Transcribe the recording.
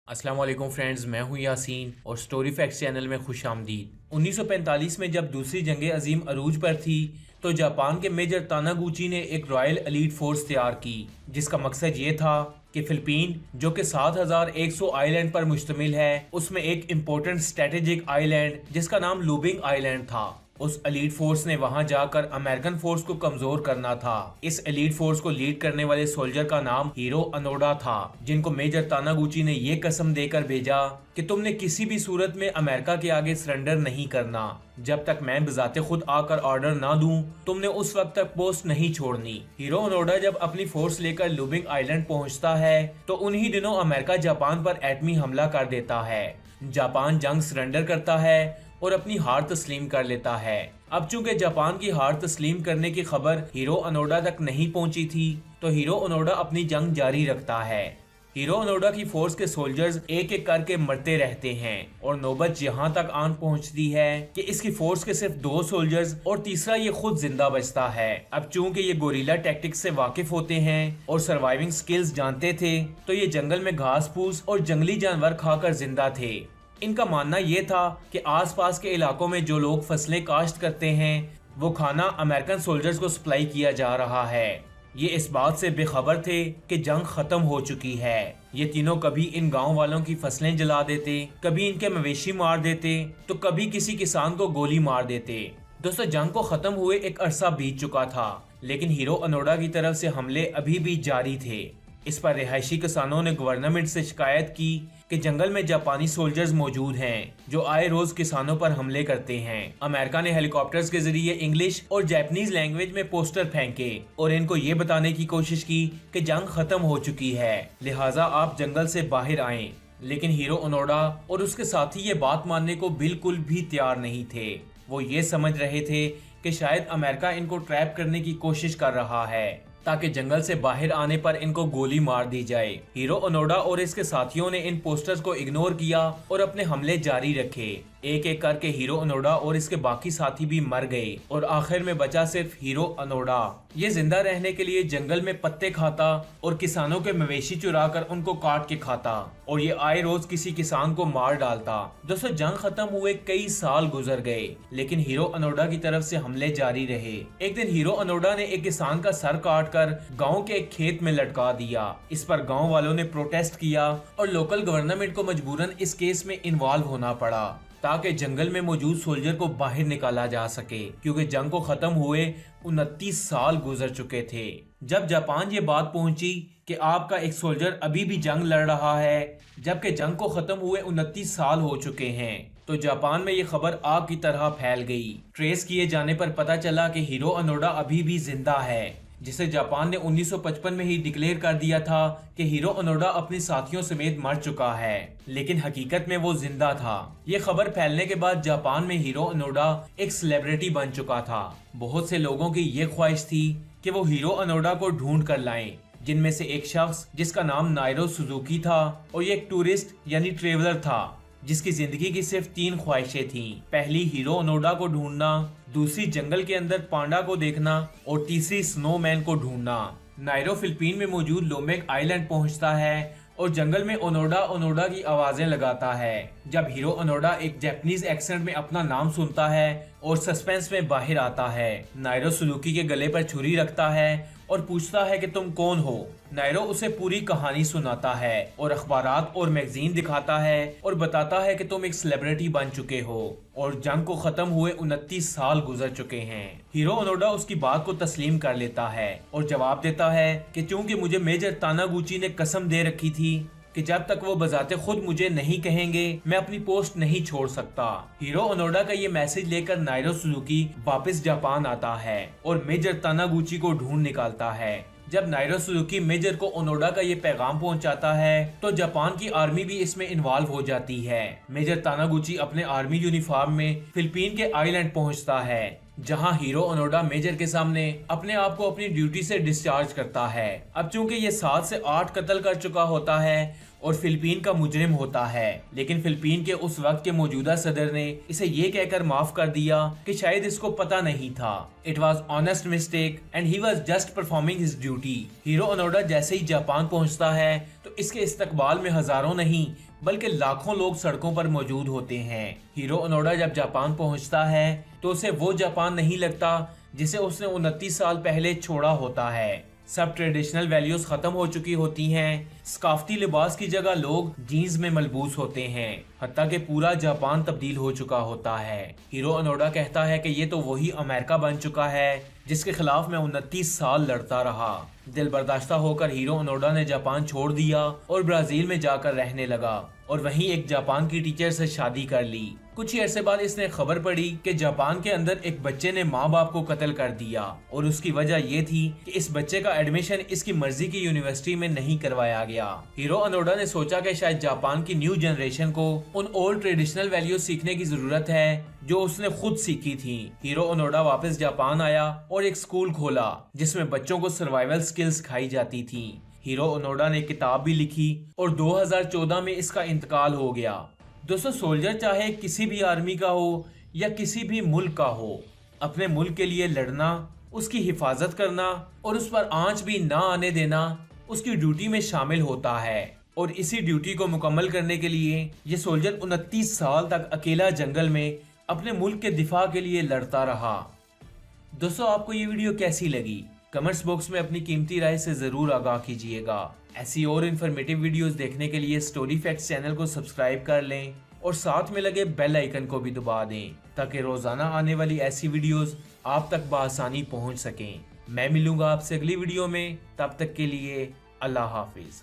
अस्सलाम वालेकुम फ्रेंड्स, मैं हूं यासीन और स्टोरी फैक्ट्स चैनल में खुश आमदीद। 1945 में जब दूसरी जंग अजीम अरूज पर थी तो जापान के मेजर तानागुची ने एक रॉयल एलीट फोर्स तैयार की जिसका मकसद ये था कि फिलीपीन जो कि 7100 आइलैंड पर मुश्तमिल है उसमें एक इम्पोर्टेंट स्ट्रेटेजिक आइलैंड जिसका नाम लूबिंग आइलैंड था। उस एलीट फोर्स ने वहां जाकर अमेरिकन फोर्स को कमजोर करना था। इस एलीट फोर्स को लीड करने वाले सोल्जर का नाम हीरो अनोडा था, जिनको मेजर तानागुची ने ये कसम देकर भेजा कि तुमने किसी भी सूरत में अमेरिका के आगे सरेंडर नहीं करना। जब तक मैं बजाते खुद आकर ऑर्डर ना दूं, तुमने उस वक्त तक पोस्ट नहीं छोड़नी। हीरो अनोडा जब अपनी फोर्स लेकर लूबिंग आइलैंड पहुंचता है तो उन्हीं दिनों अमेरिका जापान पर एटमी हमला कर देता है। जापान जंग सरेंडर करता है और अपनी हार तस्लीम कर लेता है। अब चूंकि जापान की हार तस्लीम करने की खबर हीरो अनोडा तक नहीं पहुंची थी तो हीरो अनोडा अपनी जंग जारी रखता है। हीरो अनोडा की फोर्स के सोल्जर्स एक एक करके मरते रहते हैं और नौबत यहाँ तक आन पहुंचती है कि इसकी फोर्स के सिर्फ 2 सोल्जर्स और तीसरा ये खुद जिंदा बचता है। अब चूंकि ये गोरिल्ला टैक्टिक्स से वाकिफ होते हैं और सर्वाइविंग स्किल्स जानते थे तो ये जंगल में घास फूस और जंगली जानवर खाकर जिंदा थे। इनका मानना यह था कि आसपास के इलाकों में जो लोग फसलें काश्त करते हैं वो खाना अमेरिकन सोल्जर्स को सप्लाई किया जा रहा है। ये इस बात से बेखबर थे कि जंग खत्म हो चुकी है। ये तीनों कभी इन गांव वालों की फसलें जला देते, कभी इनके मवेशी मार देते तो कभी किसी किसान को गोली मार देते। दोस्तों, जंग को खत्म हुए एक अरसा बीत चुका था लेकिन हीरो अनोडा की तरफ से हमले अभी भी जारी थे। इस पर रिहायशी किसानों ने गवर्नमेंट से शिकायत की कि जंगल में जापानी सोल्जर्स मौजूद हैं जो आए रोज किसानों पर हमले करते हैं। अमेरिका ने हेलीकॉप्टर्स के जरिए इंग्लिश और जापानीज लैंग्वेज में पोस्टर फेंके और इनको ये बताने की कोशिश की कि जंग खत्म हो चुकी है, लिहाजा आप जंगल से बाहर आएं। लेकिन हीरो अनोडा और उसके साथी ये बात मानने को बिल्कुल भी तैयार नहीं थे। वो ये समझ रहे थे कि शायद अमेरिका इनको ट्रैप करने की कोशिश कर रहा है ताकि जंगल से बाहर आने पर इनको गोली मार दी जाए। हीरो अनोडा और इसके साथियों ने इन पोस्टर्स को इग्नोर किया और अपने हमले जारी रखे। एक एक करके हीरो अनोडा और इसके बाकी साथी भी मर गए और आखिर में बचा सिर्फ हीरो अनोडा। ये जिंदा रहने के लिए जंगल में पत्ते खाता और किसानों के मवेशी चुराकर उनको काट के खाता और ये आए रोज किसी किसान को मार डालता। दोस्तों, जंग खत्म हुए कई साल गुजर गए लेकिन हीरो अनोडा की तरफ से हमले जारी रहे। एक दिन हीरो अनोडा ने एक किसान का सर काट कर गांव के एक खेत में लटका दिया। इस पर गांव वालों ने प्रोटेस्ट किया और लोकल गवर्नमेंट को मजबूरन इस केस में इन्वॉल्व होना पड़ा ताकि जंगल में मौजूद सोल्जर को बाहर निकाला जा सके, क्योंकि जंग को खत्म हुए 29 साल गुजर चुके थे। जब जापान ये बात पहुंची कि आपका एक सोल्जर अभी भी जंग लड़ रहा है जबकि जंग को खत्म हुए 29 साल हो चुके हैं, तो जापान में ये खबर आग की तरह फैल गई। ट्रेस किए जाने पर पता चला कि हीरो अनोडा अभी भी जिंदा है, जिसे जापान ने 1955 में ही डिक्लेयर कर दिया था कि हीरो अनोडा अपने साथियों समेत मर चुका है, लेकिन हकीकत में वो जिंदा था। ये खबर फैलने के बाद जापान में हीरो अनोडा एक सेलिब्रिटी बन चुका था। बहुत से लोगों की ये ख्वाहिश थी कि वो हीरो अनोडा को ढूंढ कर लाएं, जिनमें से एक शख्स जिसका नाम नाइरो सुजुकी था और ये एक टूरिस्ट यानी ट्रेवलर था जिसकी जिंदगी की सिर्फ 3 ख्वाहिशें थीं। पहली, हीरो अनोडा को ढूंढना, दूसरी, जंगल के अंदर पांडा को देखना और तीसरी, स्नोमैन को ढूंढना। नाइरो फिलीपीन में मौजूद लोमेक आइलैंड पहुंचता है और जंगल में ओनोडा की आवाजें लगाता है। जब हीरो अनोडा एक जापानीज एक्सेंट में अपना नाम सुनता है और सस्पेंस में बाहर आता है, नाइरो सुजुकी के गले पर छुरी रखता है और पूछता है कि तुम कौन हो। नाइरो उसे पूरी कहानी सुनाता है और अखबारात और मैगजीन दिखाता है और बताता है कि तुम एक सेलिब्रिटी बन चुके हो और जंग को खत्म हुए 29 साल गुजर चुके हैं। हीरो अनोडा उसकी बात को तस्लीम कर लेता है और जवाब देता है कि चूंकि मुझे मेजर तानागुची ने कसम दे रखी थी कि जब तक वो बजाते खुद मुझे नहीं कहेंगे मैं अपनी पोस्ट नहीं छोड़ सकता। हीरो अनोडा का ये मैसेज लेकर नाइरो सुजुकी वापस जापान आता है और मेजर तानागुची को ढूंढ निकालता है। जब नाइरो सुजुकी मेजर को ओनोडा का ये पैगाम पहुंचाता है तो जापान की आर्मी भी इसमें इन्वॉल्व हो जाती है। मेजर तानागुची अपने आर्मी यूनिफॉर्म में फिलीपीन के आइलैंड पहुंचता है जहां हीरो अनोडा मेजर के सामने अपने आप को अपनी ड्यूटी से डिस्चार्ज करता है। अब चूंकि ये 7 से 8 कत्ल कर चुका होता है और फिलीपीन का मुजरिम होता है, लेकिन फिलीपीन के उस वक्त के मौजूदा सदर ने इसे ये कहकर माफ कर दिया कि शायद इसको पता नहीं था, it was honest mistake and he was just performing his duty. Hiroo Onoda जैसे ही जापान पहुंचता है तो इसके इस्तकबाल में हजारों नहीं बल्कि लाखों लोग सड़कों पर मौजूद होते हैं। हीरो ओनोडा जब जापान पहुंचता है तो उसे वो जापान नहीं लगता जिसे उसने 29 साल पहले छोड़ा होता है। सब ट्रेडिशनल वैल्यूज खत्म हो चुकी होती हैं। सकाफती लिबास की जगह लोग जीन्स में मलबूस होते हैं। हत्ता कि पूरा जापान तब्दील हो चुका होता है। हीरो ओनोडा कहता है कि ये तो वही अमेरिका बन चुका है जिसके खिलाफ मैं 29 साल लड़ता रहा। दिल बर्दाश्ता होकर हीरो ओनोडा ने जापान छोड़ दिया और ब्राजील में जाकर रहने लगा और वहीं एक जापान की टीचर से शादी कर ली। कुछ ही अरसे बाद इसने खबर पड़ी कि जापान के अंदर एक बच्चे ने माँ बाप को कत्ल कर दिया और उसकी वजह ये थी कि इस बच्चे का एडमिशन इसकी मर्जी की यूनिवर्सिटी में नहीं करवाया गया। हीरो ओनोडा ने सोचा कि शायद जापान की न्यू जनरेशन को उन ओल्ड ट्रेडिशनल वैल्यूज सीखने की जरूरत है जो उसने खुद सीखी थी। हीरो ओनोडा वापस जापान आया और एक स्कूल खोला जिसमें बच्चों को सर्वाइवल स्किल्स सिखाई जाती थी। हीरो ओनोडा ने किताब भी लिखी और 2014 में इसका इंतकाल हो गया। दोस्तों, सोल्जर चाहे किसी भी आर्मी का हो या किसी भी मुल्क का हो, अपने मुल्क के लिए लड़ना, उसकी हिफाजत करना और उस पर आंच भी ना आने देना उसकी ड्यूटी में शामिल होता है। और इसी ड्यूटी को मुकम्मल करने के लिए ये सोल्जर 29 साल तक अकेला जंगल में अपने मुल्क के दिफा के लिए लड़ता रहा। दोस्तों, आपको ये वीडियो कैसी लगी? कमेंट्स बॉक्स में अपनी कीमती राय से जरूर आगाह कीजिएगा। ऐसी और इन्फॉर्मेटिव वीडियोस देखने के लिए स्टोरी फैक्ट्स चैनल को सब्सक्राइब कर लें और साथ में लगे बेल आइकन को भी दबा दें ताकि रोजाना आने वाली ऐसी वीडियोस आप तक बआसानी पहुंच सकें। मैं मिलूंगा आपसे अगली वीडियो में, तब तक के लिए अल्लाह हाफिज।